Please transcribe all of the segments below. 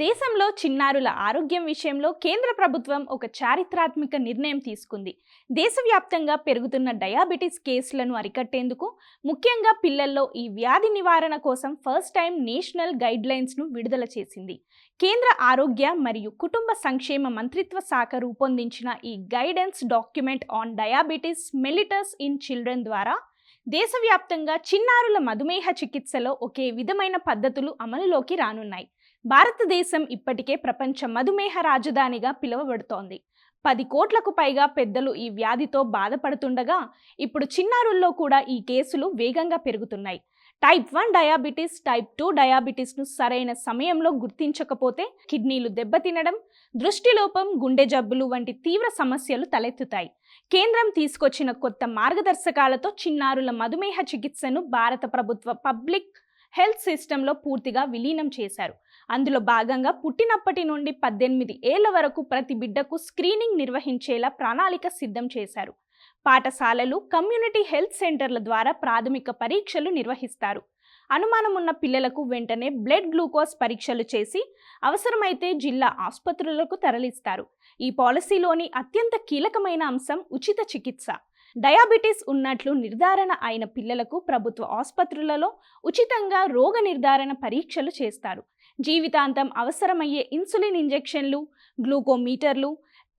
దేశంలో చిన్నారుల ఆరోగ్యం విషయంలో కేంద్ర ప్రభుత్వం ఒక చారిత్రాత్మక నిర్ణయం తీసుకుంది. దేశవ్యాప్తంగా పెరుగుతున్న డయాబెటీస్ కేసులను అరికట్టేందుకు, ముఖ్యంగా పిల్లల్లో ఈ వ్యాధి నివారణ కోసం ఫస్ట్ టైం నేషనల్ గైడ్లైన్స్ను విడుదల చేసింది. కేంద్ర ఆరోగ్య మరియు కుటుంబ సంక్షేమ మంత్రిత్వ శాఖ రూపొందించిన ఈ guidance document on diabetes mellitus in children ద్వారా దేశవ్యాప్తంగా చిన్నారుల మధుమేహ చికిత్సలో ఒకే విధమైన పద్ధతులు అమలులోకి రానున్నాయి. భారతదేశం ఇప్పటికే ప్రపంచ మధుమేహ రాజధానిగా పిలువబడుతోంది. 10 కోట్లకు పైగా పెద్దలు ఈ వ్యాధితో బాధపడుతుండగా ఇప్పుడు చిన్నారుల్లో కూడా ఈ కేసులు వేగంగా పెరుగుతున్నాయి. టైప్ 1 డయాబెటీస్, టైప్ 2 డయాబెటీస్ను సరైన సమయంలో గుర్తించకపోతే కిడ్నీలు దెబ్బతినడం, దృష్టిలోపం, గుండె జబ్బులు వంటి తీవ్ర సమస్యలు తలెత్తుతాయి. కేంద్రం తీసుకొచ్చిన కొత్త మార్గదర్శకాలతో చిన్నారుల మధుమేహ చికిత్సను భారత ప్రభుత్వ పబ్లిక్ హెల్త్ సిస్టంలో పూర్తిగా విలీనం చేశారు. అందులో భాగంగా పుట్టినప్పటి నుండి 18 ఏళ్ల వరకు ప్రతి బిడ్డకు స్క్రీనింగ్ నిర్వహించేలా ప్రణాళిక సిద్ధం చేశారు. పాఠశాలలు, కమ్యూనిటీ హెల్త్ సెంటర్ల ద్వారా ప్రాథమిక పరీక్షలు నిర్వహిస్తారు. అనుమానం ఉన్న పిల్లలకు వెంటనే బ్లడ్ గ్లూకోజ్ పరీక్షలు చేసి అవసరమైతే జిల్లా ఆసుపత్రులకు తరలిస్తారు. ఈ పాలసీలోని అత్యంత కీలకమైన అంశం ఉచిత చికిత్స. డయాబెటీస్ ఉన్నట్లు నిర్ధారణ అయిన పిల్లలకు ప్రభుత్వ ఆసుపత్రులలో ఉచితంగా రోగ నిర్ధారణ పరీక్షలు చేస్తారు. జీవితాంతం అవసరమయ్యే ఇన్సులిన్ ఇంజెక్షన్లు, గ్లూకోమీటర్లు,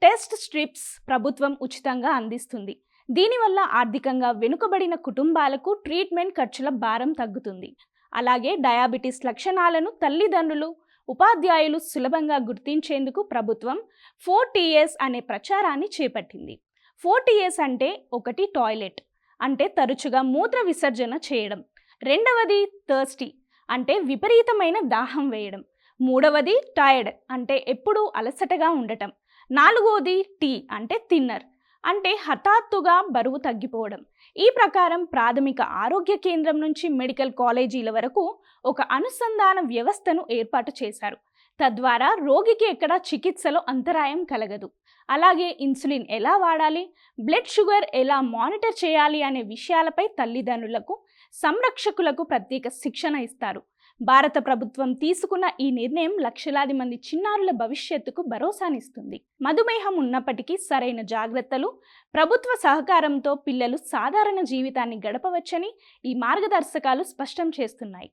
టెస్ట్ స్ట్రిప్స్ ప్రభుత్వం ఉచితంగా అందిస్తుంది. దీనివల్ల ఆర్థికంగా వెనుకబడిన కుటుంబాలకు ట్రీట్మెంట్ ఖర్చుల భారం తగ్గుతుంది. అలాగే డయాబెటీస్ లక్షణాలను తల్లిదండ్రులు, ఉపాధ్యాయులు సులభంగా గుర్తించేందుకు ప్రభుత్వం 4Ts అనే ప్రచారాన్ని చేపట్టింది. 4Ts అంటే 1 టాయిలెట్ అంటే తరచుగా మూత్ర విసర్జన చేయడం, రెండవది థర్స్టీ అంటే విపరీతమైన దాహం వేయడం, మూడవది టైర్డ్ అంటే ఎప్పుడూ అలసటగా ఉండటం, నాలుగవది టీ అంటే తిన్నర్ అంటే హఠాత్తుగా బరువు తగ్గిపోవడం. ఈ ప్రకారం ప్రాథమిక ఆరోగ్య కేంద్రం నుంచి మెడికల్ కాలేజీల వరకు ఒక అనుసంధాన వ్యవస్థను ఏర్పాటు చేశారు. తద్వారా రోగికి ఎక్కడా చికిత్సలో అంతరాయం కలగదు. అలాగే ఇన్సులిన్ ఎలా వాడాలి, బ్లడ్ షుగర్ ఎలా మానిటర్ చేయాలి అనే విషయాలపై తల్లిదండ్రులకు, సంరక్షకులకు ప్రత్యేక శిక్షణ ఇస్తారు. భారత ప్రభుత్వం తీసుకున్న ఈ నిర్ణయం లక్షలాది మంది చిన్నారుల భవిష్యత్తుకు భరోసానిస్తుంది. మధుమేహం ఉన్నప్పటికీ సరైన జాగ్రత్తలు, ప్రభుత్వ సహకారంతో పిల్లలు సాధారణ జీవితాన్ని గడపవచ్చని ఈ మార్గదర్శకాలు స్పష్టం చేస్తున్నాయి.